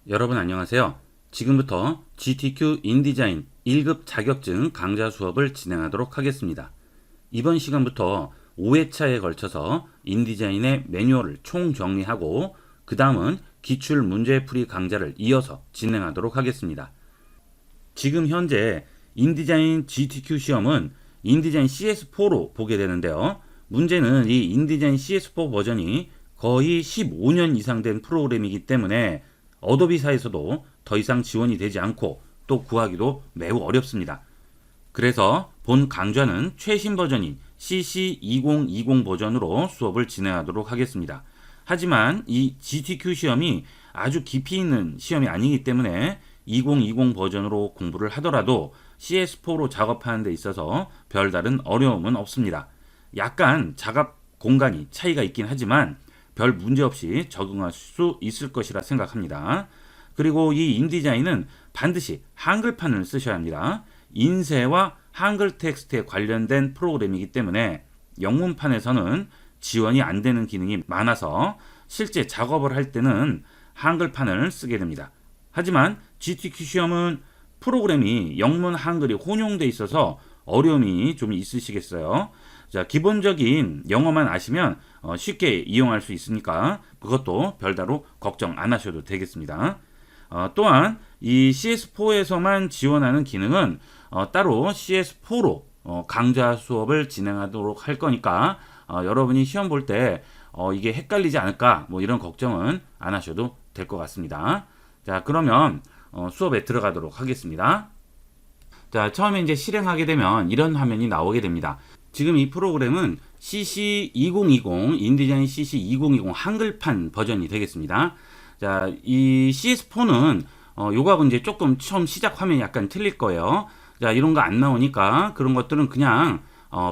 여러분 안녕하세요. 지금부터 GTQ 인디자인 1급 자격증 강좌 수업을 진행하도록 하겠습니다. 이번 시간부터 5회차에 걸쳐서 인디자인의 매뉴얼을 총정리하고 그 다음은 기출 문제풀이 강좌를 이어서 진행하도록 하겠습니다. 지금 현재 인디자인 GTQ 시험은 인디자인 CS4로 보게 되는데요. 문제는 이 인디자인 CS4 버전이 거의 15년 이상 된 프로그램이기 때문에 어도비사에서도 더 이상 지원이 되지 않고 또 구하기도 매우 어렵습니다. 그래서 본 강좌는 최신 버전인 CC2020 버전으로 수업을 진행하도록 하겠습니다. 하지만 이 GTQ 시험이 아주 깊이 있는 시험이 아니기 때문에 2020 버전으로 공부를 하더라도 CS4로 작업하는 데 있어서 별다른 어려움은 없습니다. 약간 작업 공간이 차이가 있긴 하지만 별 문제 없이 적응할 수 있을 것이라 생각합니다. 그리고 이 인디자인은 반드시 한글판을 쓰셔야 합니다. 인쇄와 한글 텍스트에 관련된 프로그램이기 때문에 영문판에서는 지원이 안 되는 기능이 많아서 실제 작업을 할 때는 한글판을 쓰게 됩니다. 하지만 GTQ 시험은 프로그램이 영문 한글이 혼용돼 있어서 어려움이 좀 있으시겠어요. 자, 기본적인 영어만 아시면 쉽게 이용할 수 있으니까 그것도 별다로 걱정 안 하셔도 되겠습니다. 또한 이 CS4에서만 지원하는 기능은 따로 CS4로 강좌 수업을 진행하도록 할 거니까 여러분이 시험 볼 때 이게 헷갈리지 않을까 뭐 이런 걱정은 안 하셔도 될 것 같습니다. 자, 그러면 수업에 들어가도록 하겠습니다. 자, 처음에 이제 실행하게 되면 이런 화면이 나오게 됩니다. 지금 이 프로그램은 CC2020 인디자인 CC2020 한글판 버전이 되겠습니다. 자, 이 CS4는 요거하고 이제 조금 처음 시작 화면이 약간 틀릴 거예요. 자, 이런 거 안 나오니까 그런 것들은 그냥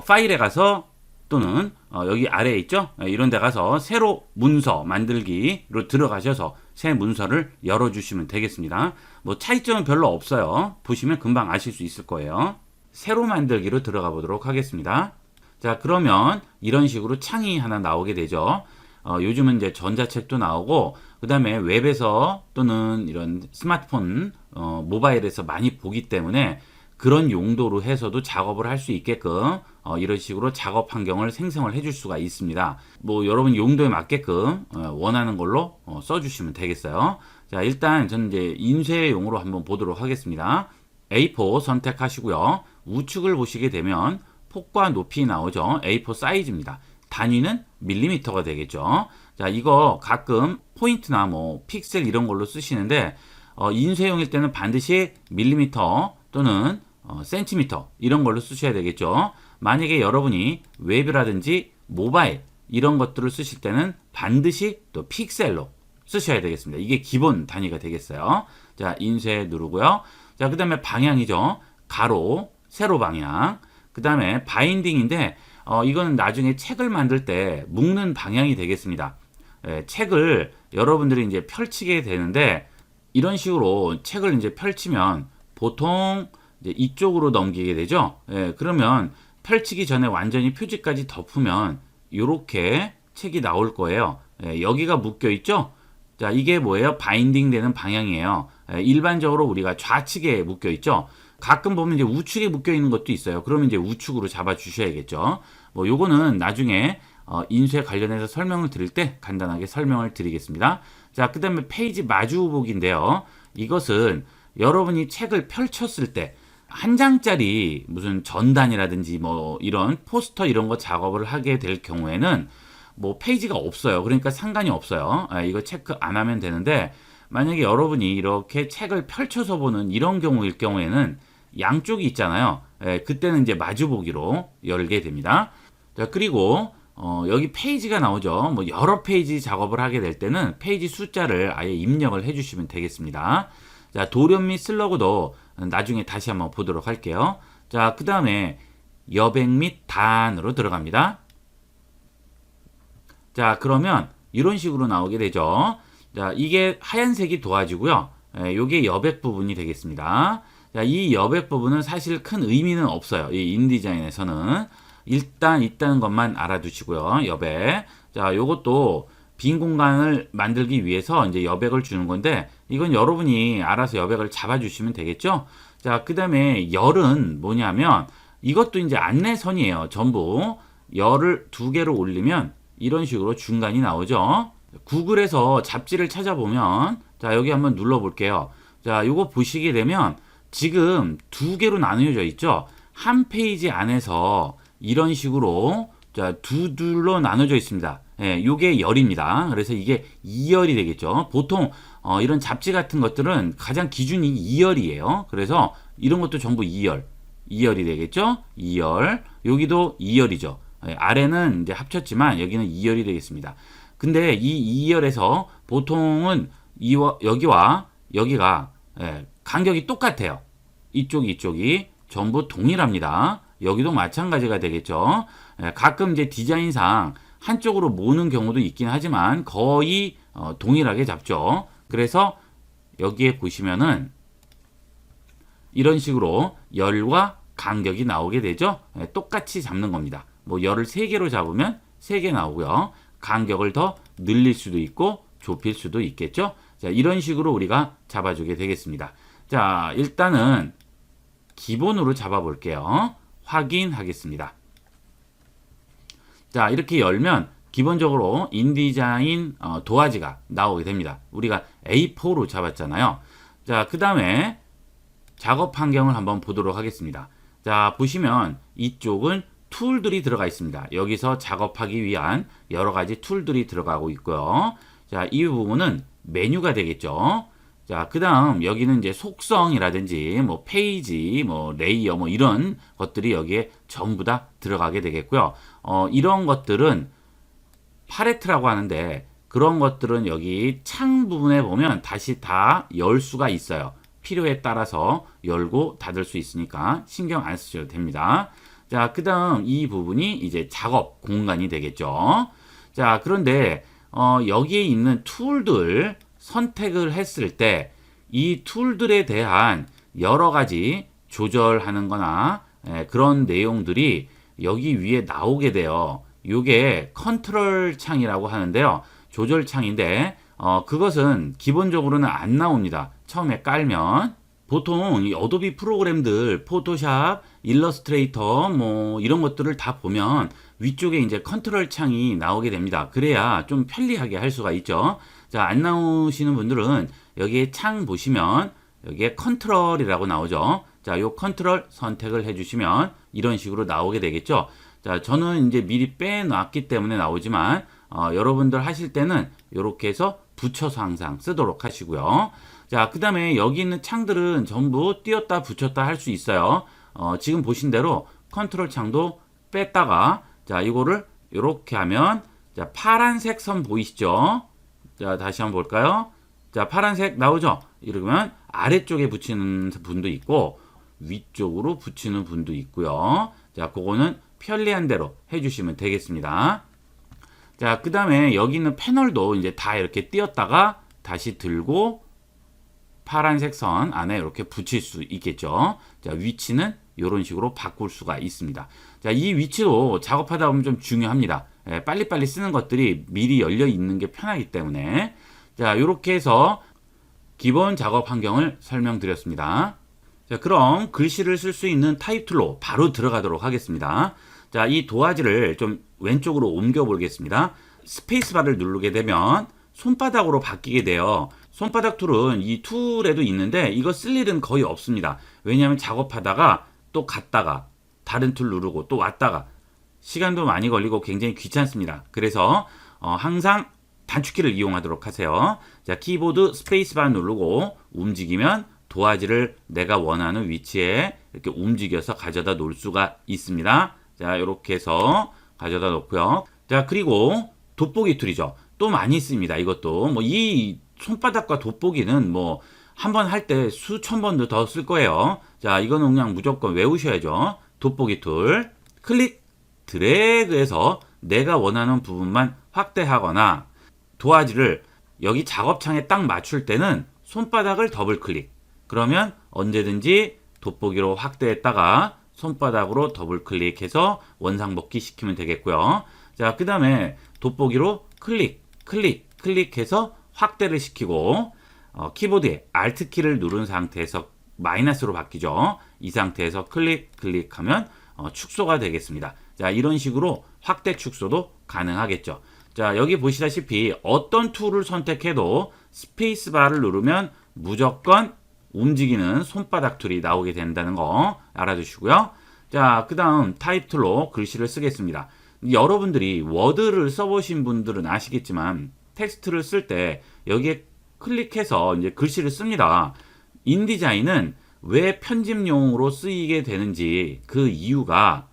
파일에 가서 또는 여기 아래에 있죠? 이런 데 가서 새로 문서 만들기로 들어가셔서 새 문서를 열어주시면 되겠습니다. 뭐 차이점은 별로 없어요. 보시면 금방 아실 수 있을 거예요. 새로 만들기로 들어가 보도록 하겠습니다. 자, 그러면 이런 식으로 창이 하나 나오게 되죠. 요즘은 이제 전자책도 나오고 그 다음에 웹에서 또는 이런 스마트폰 모바일에서 많이 보기 때문에 그런 용도로 해서도 작업을 할 수 있게끔 이런 식으로 작업 환경을 생성을 해줄 수가 있습니다. 뭐 여러분 용도에 맞게끔 원하는 걸로 써주시면 되겠어요. 자, 일단 저는 이제 인쇄용으로 한번 보도록 하겠습니다. A4 선택하시고요. 우측을 보시게 되면 폭과 높이 나오죠. A4 사이즈입니다. 단위는 밀리미터가 되겠죠. 자, 이거 가끔 포인트나 뭐 픽셀 이런 걸로 쓰시는데 인쇄용일 때는 반드시 밀리미터 또는 센티미터 이런 걸로 쓰셔야 되겠죠. 만약에 여러분이 웹이라든지 모바일 이런 것들을 쓰실 때는 반드시 또 픽셀로 쓰셔야 되겠습니다. 이게 기본 단위가 되겠어요. 자, 인쇄 누르고요. 자, 그 다음에 방향이죠. 가로, 세로 방향. 그 다음에 바인딩인데 이거는 나중에 책을 만들 때 묶는 방향이 되겠습니다. 책을 여러분들이 이제 펼치게 되는데 이런 식으로 책을 이제 펼치면 보통 이제 이쪽으로 넘기게 되죠. 그러면 펼치기 전에 완전히 표지까지 덮으면 이렇게 책이 나올 거예요. 여기가 묶여 있죠. 자, 이게 뭐예요? 바인딩 되는 방향이에요. 일반적으로 우리가 좌측에 묶여 있죠. 가끔 보면 이제 우측에 묶여 있는 것도 있어요. 그러면 이제 우측으로 잡아 주셔야겠죠. 뭐 요거는 나중에 인쇄 관련해서 설명을 드릴 때 간단하게 설명을 드리겠습니다. 자, 그 다음에 페이지 마주보기인데요. 이것은 여러분이 책을 펼쳤을 때 한 장짜리 무슨 전단이라든지 뭐 이런 포스터 이런 거 작업을 하게 될 경우에는 뭐 페이지가 없어요. 그러니까 상관이 없어요. 이거 체크 안 하면 되는데 만약에 여러분이 이렇게 책을 펼쳐서 보는 이런 경우일 경우에는 양쪽이 있잖아요. 그때는 이제 마주보기로 열게 됩니다. 자, 그리고 여기 페이지가 나오죠. 뭐 여러 페이지 작업을 하게 될 때는 페이지 숫자를 아예 입력을 해주시면 되겠습니다. 자, 돌연 및 슬러그도 나중에 다시 한번 보도록 할게요. 자, 그 다음에 여백 및 단으로 들어갑니다. 자, 그러면 이런 식으로 나오게 되죠. 자, 이게 하얀색이 도와지고요. 요게 여백 부분이 되겠습니다. 자, 이 여백 부분은 사실 큰 의미는 없어요. 이 인디자인에서는. 일단 있다는 것만 알아두시고요. 여백. 자, 요것도 빈 공간을 만들기 위해서 이제 여백을 주는 건데 이건 여러분이 알아서 여백을 잡아주시면 되겠죠. 자, 그 다음에 열은 뭐냐면 이것도 이제 안내선이에요. 전부 열을 2개로 올리면 이런 식으로 중간이 나오죠. 구글에서 잡지를 찾아보면 자, 여기 한번 눌러 볼게요. 자, 요거 보시게 되면 지금 2개로 나누어져 있죠. 한 페이지 안에서 이런 식으로 자, 두 줄로 나눠져 있습니다. 예, 요게 열입니다. 그래서 이게 2열이 되겠죠. 보통 이런 잡지 같은 것들은 가장 기준이 2열이에요. 그래서 이런 것도 전부 2열이 되겠죠. 2열. 여기도 2열이죠. 예, 아래는 이제 합쳤지만 여기는 2열이 되겠습니다. 근데 이 2열에서 보통은 여기와 여기가 예, 간격이 똑같아요. 이쪽이 전부 동일합니다. 여기도 마찬가지가 되겠죠. 예, 가끔 이제 디자인상 한쪽으로 모는 경우도 있긴 하지만 거의 동일하게 잡죠. 그래서 여기에 보시면은 이런 식으로 열과 간격이 나오게 되죠. 예, 똑같이 잡는 겁니다. 뭐 열을 3개로 잡으면 3개 나오고요. 간격을 더 늘릴 수도 있고 좁힐 수도 있겠죠. 자, 이런 식으로 우리가 잡아주게 되겠습니다. 자, 일단은 기본으로 잡아볼게요. 확인하겠습니다. 자, 이렇게 열면 기본적으로 인디자인 도화지가 나오게 됩니다. 우리가 A4로 잡았잖아요. 자, 그 다음에 작업 환경을 한번 보도록 하겠습니다. 자, 보시면 이쪽은 툴들이 들어가 있습니다. 여기서 작업하기 위한 여러 가지 툴들이 들어가고 있고요. 자, 이 부분은 메뉴가 되겠죠. 자, 그 다음 여기는 이제 속성이라든지 뭐 페이지, 뭐 레이어 뭐 이런 것들이 여기에 전부 다 들어가게 되겠고요. 이런 것들은 팔레트라고 하는데 그런 것들은 여기 창 부분에 보면 다시 다 열 수가 있어요. 필요에 따라서 열고 닫을 수 있으니까 신경 안 쓰셔도 됩니다. 자, 그 다음 이 부분이 이제 작업 공간이 되겠죠. 자, 그런데 여기에 있는 툴들 선택을 했을 때 이 툴들에 대한 여러 가지 조절하는 거나 그런 내용들이 여기 위에 나오게 돼요. 이게 컨트롤 창이라고 하는데요. 조절 창인데 그것은 기본적으로는 안 나옵니다. 처음에 깔면 보통 이 어도비 프로그램들 포토샵, 일러스트레이터 뭐 이런 것들을 다 보면 위쪽에 이제 컨트롤 창이 나오게 됩니다. 그래야 좀 편리하게 할 수가 있죠. 자, 안 나오시는 분들은 여기에 창 보시면 여기에 컨트롤이라고 나오죠. 자, 요 컨트롤 선택을 해주시면 이런 식으로 나오게 되겠죠. 자, 저는 이제 미리 빼놨기 때문에 나오지만 여러분들 하실 때는 이렇게 해서 붙여서 항상 쓰도록 하시고요. 자, 그 다음에 여기 있는 창들은 전부 띄었다 붙였다 할 수 있어요. 지금 보신 대로 컨트롤 창도 뺐다가 자, 이거를 이렇게 하면 자, 파란색 선 보이시죠? 자, 다시 한번 볼까요? 자, 파란색 나오죠? 이러면 아래쪽에 붙이는 분도 있고 위쪽으로 붙이는 분도 있고요. 자, 그거는 편리한 대로 해주시면 되겠습니다. 자, 그 다음에 여기 있는 패널도 이제 다 이렇게 띄었다가 다시 들고 파란색 선 안에 이렇게 붙일 수 있겠죠. 자, 위치는 이런 식으로 바꿀 수가 있습니다. 자, 이 위치도 작업하다 보면 좀 중요합니다. 빨리빨리 쓰는 것들이 미리 열려 있는 게 편하기 때문에. 자, 이렇게 해서 기본 작업 환경을 설명드렸습니다. 자, 그럼 글씨를 쓸 수 있는 타입 툴로 바로 들어가도록 하겠습니다. 자, 이 도화지를 좀 왼쪽으로 옮겨 보겠습니다. 스페이스바를 누르게 되면 손바닥으로 바뀌게 돼요. 손바닥 툴은 이 툴에도 있는데 이거 쓸 일은 거의 없습니다. 왜냐하면 작업하다가 또 갔다가 다른 툴 누르고 또 왔다가 시간도 많이 걸리고 굉장히 귀찮습니다. 그래서 항상 단축키를 이용하도록 하세요. 자, 키보드 스페이스바 누르고 움직이면 도화지를 내가 원하는 위치에 이렇게 움직여서 가져다 놓을 수가 있습니다. 자, 이렇게 해서 가져다 놓고요. 자, 그리고 돋보기 툴이죠. 또 많이 씁니다. 이것도 뭐 이 손바닥과 돋보기는 뭐 한 번 할 때 수천 번도 더 쓸 거예요. 자, 이거는 그냥 무조건 외우셔야죠. 돋보기 툴 클릭 드래그해서 내가 원하는 부분만 확대하거나 도화지를 여기 작업창에 딱 맞출 때는 손바닥을 더블 클릭. 그러면 언제든지 돋보기로 확대했다가 손바닥으로 더블 클릭해서 원상복귀 시키면 되겠고요. 자, 그 다음에 돋보기로 클릭. 클릭해서 확대를 시키고 키보드에 Alt 키를 누른 상태에서 마이너스로 바뀌죠. 이 상태에서 클릭하면 축소가 되겠습니다. 자, 이런 식으로 확대 축소도 가능하겠죠. 자, 여기 보시다시피 어떤 툴을 선택해도 스페이스바를 누르면 무조건 움직이는 손바닥 툴이 나오게 된다는 거 알아두시고요. 자, 그 다음 타이틀로 글씨를 쓰겠습니다. 여러분들이 워드를 써보신 분들은 아시겠지만 텍스트를 쓸 때 여기에 클릭해서 이제 글씨를 씁니다. 인디자인은 왜 편집용으로 쓰이게 되는지 그 이유가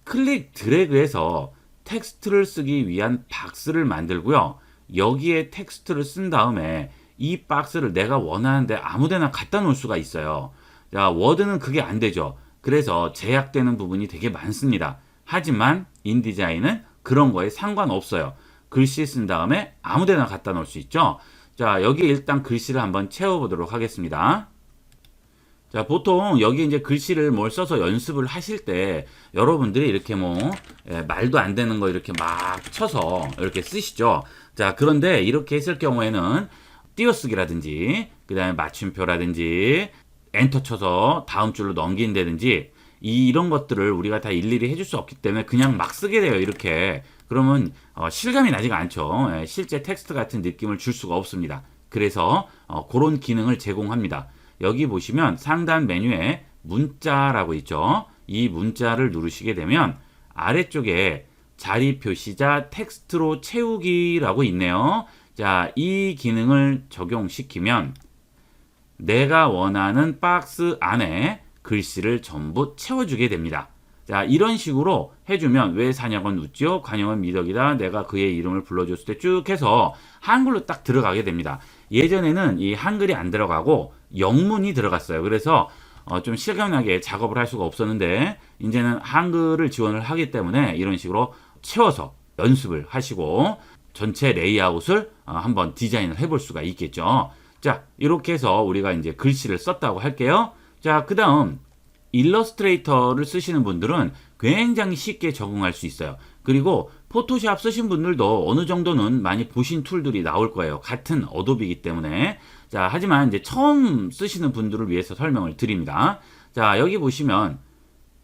클릭 드래그해서 텍스트를 쓰기 위한 박스를 만들고요. 여기에 텍스트를 쓴 다음에 이 박스를 내가 원하는데 아무데나 갖다 놓을 수가 있어요. 자, 워드는 그게 안 되죠. 그래서 제약되는 부분이 되게 많습니다. 하지만 인디자인은 그런 거에 상관없어요. 글씨 쓴 다음에 아무데나 갖다 놓을 수 있죠. 자, 여기 일단 글씨를 한번 채워보도록 하겠습니다. 자, 보통 여기 이제 글씨를 뭘 써서 연습을 하실 때 여러분들이 이렇게 말도 안 되는 거 이렇게 막 쳐서 이렇게 쓰시죠. 자, 그런데 이렇게 했을 경우에는 띄어쓰기라든지 그 다음에 맞춤표라든지 엔터 쳐서 다음 줄로 넘긴다든지 이런 것들을 우리가 다 일일이 해줄 수 없기 때문에 그냥 막 쓰게 돼요. 이렇게. 그러면 실감이 나지가 않죠. 실제 텍스트 같은 느낌을 줄 수가 없습니다. 그래서 그런 기능을 제공합니다. 여기 보시면 상단 메뉴에 문자라고 있죠. 이 문자를 누르시게 되면 아래쪽에 자리 표시자 텍스트로 채우기라고 있네요. 자, 이 기능을 적용시키면 내가 원하는 박스 안에 글씨를 전부 채워주게 됩니다. 자, 이런 식으로 해주면 왜 사냥은 웃죠? 관용은 미덕이다. 내가 그의 이름을 불러줬을 때 쭉 해서 한글로 딱 들어가게 됩니다. 예전에는 이 한글이 안 들어가고 영문이 들어갔어요. 그래서 좀 실감나게 작업을 할 수가 없었는데 이제는 한글을 지원을 하기 때문에 이런 식으로 채워서 연습을 하시고 전체 레이아웃을 한번 디자인을 해볼 수가 있겠죠. 자, 이렇게 해서 우리가 이제 글씨를 썼다고 할게요. 자, 그 다음 일러스트레이터를 쓰시는 분들은 굉장히 쉽게 적응할 수 있어요. 그리고 포토샵 쓰신 분들도 어느 정도는 많이 보신 툴들이 나올 거예요. 같은 어도비이기 때문에. 자, 하지만 이제 처음 쓰시는 분들을 위해서 설명을 드립니다. 자, 여기 보시면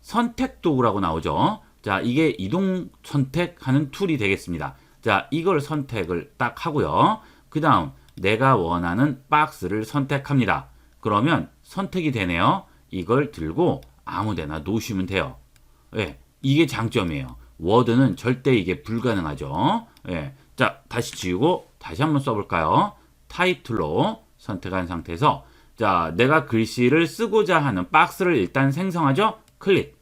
선택 도구라고 나오죠. 자, 이게 이동 선택하는 툴이 되겠습니다. 자, 이걸 선택을 딱 하고요. 그 다음 내가 원하는 박스를 선택합니다. 그러면 선택이 되네요. 이걸 들고 아무데나 놓으시면 돼요. 예, 이게 장점이에요. 워드는 절대 이게 불가능하죠. 예, 자, 다시 지우고 다시 한번 써볼까요? 타이틀로 선택한 상태에서 자, 내가 글씨를 쓰고자 하는 박스를 일단 생성하죠. 클릭,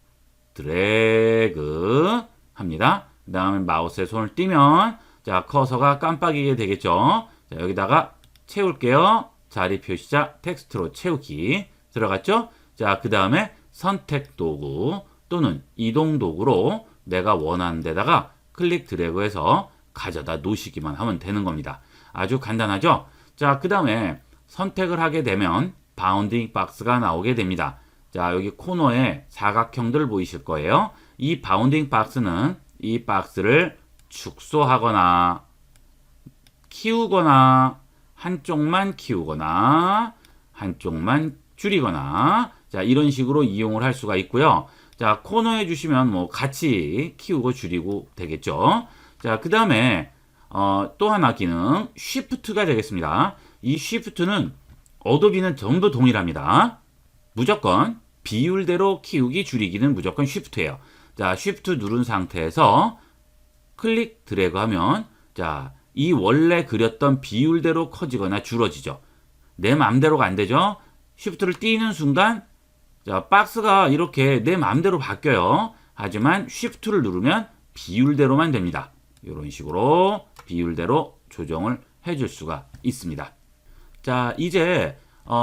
드래그 합니다. 그 다음에 마우스에 손을 띄면 자, 커서가 깜빡이게 되겠죠. 자, 여기다가 채울게요. 자리 표시자 텍스트로 채우기 들어갔죠? 자, 그 다음에 선택 도구 또는 이동 도구로 내가 원하는 데다가 클릭 드래그해서 가져다 놓으시기만 하면 되는 겁니다. 아주 간단하죠? 자, 그 다음에 선택을 하게 되면 바운딩 박스가 나오게 됩니다. 자, 여기 코너에 사각형들 보이실 거예요. 이 바운딩 박스는 이 박스를 축소하거나 키우거나 한쪽만 키우거나 한쪽만 줄이거나 자, 이런 식으로 이용을 할 수가 있고요. 자, 코너에 주시면 같이 키우고 줄이고 되겠죠. 자, 그 다음에 또 하나 기능 Shift가 되겠습니다. 이 Shift는 어도비는 전부 동일합니다. 무조건 비율대로 키우기 줄이기는 무조건 Shift예요. 자, Shift 누른 상태에서 클릭 드래그 하면 자, 이 원래 그렸던 비율대로 커지거나 줄어지죠. 내 맘대로가 안 되죠. Shift를 띄는 순간 자, 박스가 이렇게 내 맘대로 바뀌어요. 하지만 Shift를 누르면 비율대로만 됩니다. 이런 식으로 비율대로 조정을 해줄 수가 있습니다. 자, 이제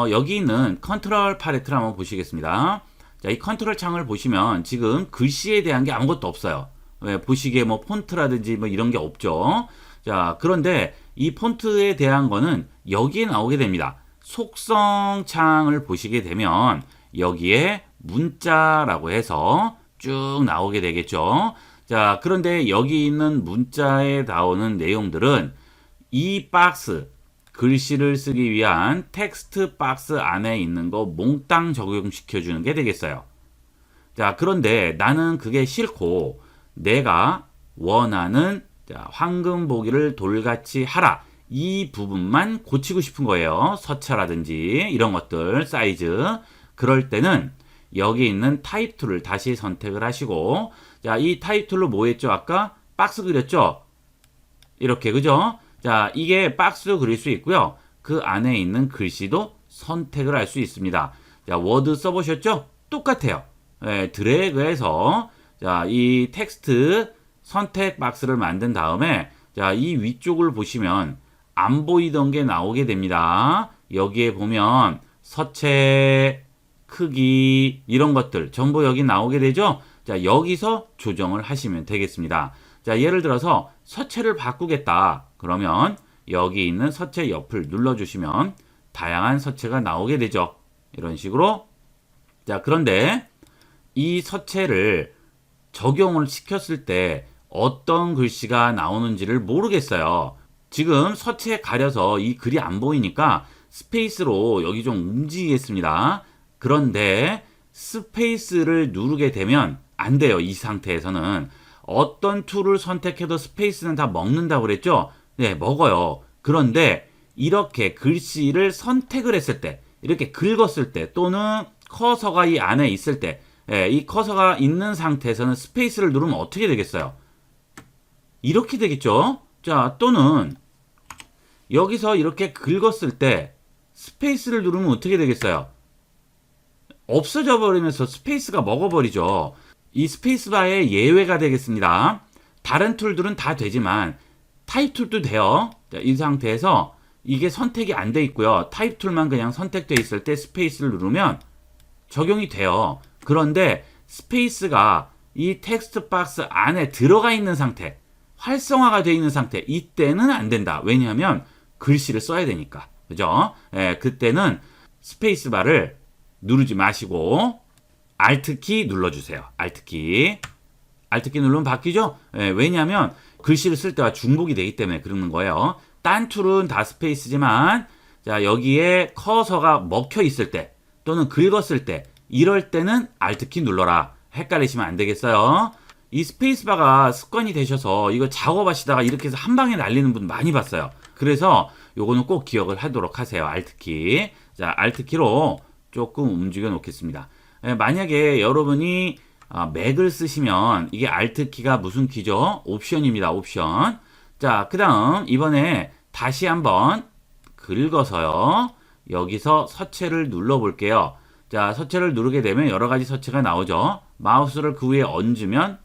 여기 있는 컨트롤 팔레트를 한번 보시겠습니다. 자, 이 컨트롤 창을 보시면 지금 글씨에 대한 게 아무것도 없어요. 왜? 보시기에 폰트라든지 이런 게 없죠. 자, 그런데 이 폰트에 대한 거는 여기에 나오게 됩니다. 속성 창을 보시게 되면 여기에 문자라고 해서 쭉 나오게 되겠죠. 자, 그런데 여기 있는 문자에 나오는 내용들은 이 박스, 글씨를 쓰기 위한 텍스트 박스 안에 있는 거 몽땅 적용시켜 주는 게 되겠어요. 자, 그런데 나는 그게 싫고 내가 원하는 황금 보기를 돌같이 하라. 이 부분만 고치고 싶은 거예요. 서체라든지 이런 것들, 사이즈. 그럴 때는 여기 있는 타입 툴을 다시 선택을 하시고, 자, 이 타입 툴로 뭐 했죠? 아까 박스 그렸죠? 이렇게, 그죠? 자, 이게 박스도 그릴 수 있고요. 그 안에 있는 글씨도 선택을 할 수 있습니다. 자, 워드 써보셨죠? 똑같아요. 예, 드래그해서, 자, 이 텍스트 선택 박스를 만든 다음에, 자, 이 위쪽을 보시면 안 보이던 게 나오게 됩니다. 여기에 보면 서체, 크기, 이런 것들 전부 여기 나오게 되죠? 자, 여기서 조정을 하시면 되겠습니다. 자, 예를 들어서 서체를 바꾸겠다. 그러면 여기 있는 서체 옆을 눌러주시면 다양한 서체가 나오게 되죠. 이런 식으로. 자, 그런데 이 서체를 적용을 시켰을 때 어떤 글씨가 나오는지를 모르겠어요. 지금 서체에 가려서 이 글이 안 보이니까 스페이스로 여기 좀 움직이겠습니다. 그런데 스페이스를 누르게 되면 안 돼요. 이 상태에서는. 어떤 툴을 선택해도 스페이스는 다 먹는다고 그랬죠? 네, 먹어요. 그런데 이렇게 글씨를 선택을 했을 때, 이렇게 긁었을 때, 또는 커서가 이 안에 있을 때, 이 커서가 있는 상태에서는 스페이스를 누르면 어떻게 되겠어요? 이렇게 되겠죠? 자, 또는 여기서 이렇게 긁었을 때 스페이스를 누르면 어떻게 되겠어요? 없어져 버리면서 스페이스가 먹어버리죠. 이 스페이스바의 예외가 되겠습니다. 다른 툴들은 다 되지만 타입 툴도 돼요. 자, 이 상태에서 이게 선택이 안 돼 있고요. 타입 툴만 그냥 선택되어 있을 때 스페이스를 누르면 적용이 돼요. 그런데 스페이스가 이 텍스트 박스 안에 들어가 있는 상태, 활성화가 되어 있는 상태, 이때는 안 된다. 왜냐하면 글씨를 써야 되니까. 그죠? 예, 그때는 스페이스바를 누르지 마시고 Alt키 눌러주세요. Alt키. Alt키 누르면 바뀌죠? 예, 왜냐하면 글씨를 쓸 때와 중복이 되기 때문에 그러는 거예요. 딴 툴은 다 스페이스지만, 자, 여기에 커서가 먹혀 있을 때 또는 긁었을 때, 이럴 때는 Alt키 눌러라. 헷갈리시면 안 되겠어요. 이 스페이스바가 습관이 되셔서 이거 작업하시다가 이렇게 해서 한 방에 날리는 분 많이 봤어요. 그래서 요거는 꼭 기억을 하도록 하세요. Alt키. 자, Alt키로 조금 움직여 놓겠습니다. 만약에 여러분이 맥을 쓰시면 이게 Alt키가 무슨 키죠? 옵션입니다. 옵션. 자, 그 다음 이번에 다시 한번 긁어서요. 여기서 서체를 눌러 볼게요. 자, 서체를 누르게 되면 여러 가지 서체가 나오죠. 마우스를 그 위에 얹으면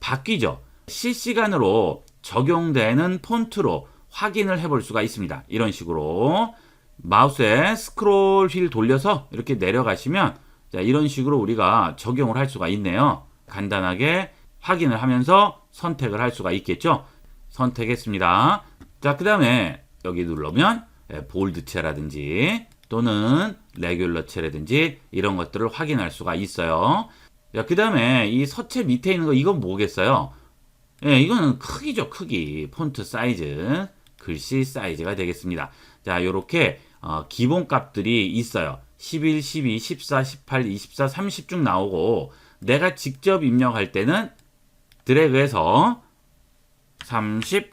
바뀌죠. 실시간으로 적용되는 폰트로 확인을 해볼 수가 있습니다. 이런 식으로 마우스에 스크롤 휠 돌려서 이렇게 내려가시면, 자, 이런 식으로 우리가 적용을 할 수가 있네요. 간단하게 확인을 하면서 선택을 할 수가 있겠죠. 선택했습니다. 자, 그 다음에 여기 누르면 볼드체라든지 또는 레귤러체라든지 이런 것들을 확인할 수가 있어요. 자, 그 다음에 이 서체 밑에 있는 거, 이건 뭐겠어요? 예, 이거는 크기죠. 크기. 폰트 사이즈, 글씨 사이즈가 되겠습니다. 자, 요렇게 기본 값들이 있어요. 11, 12, 14, 18, 24, 30 쭉 나오고, 내가 직접 입력할 때는 드래그해서 30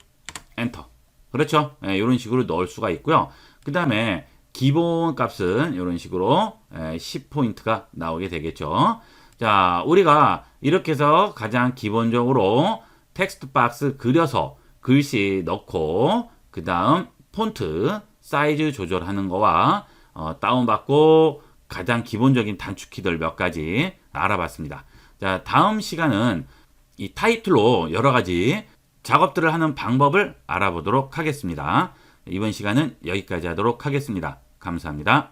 엔터. 그렇죠? 예, 이런 식으로 넣을 수가 있고요. 그 다음에 기본 값은 이런 식으로 10포인트가 나오게 되겠죠. 자, 우리가 이렇게 해서 가장 기본적으로 텍스트 박스 그려서 글씨 넣고, 그 다음 폰트 사이즈 조절하는 거와 다운받고 가장 기본적인 단축키들 몇 가지 알아봤습니다. 자, 다음 시간은 이 타이틀로 여러 가지 작업들을 하는 방법을 알아보도록 하겠습니다. 이번 시간은 여기까지 하도록 하겠습니다. 감사합니다.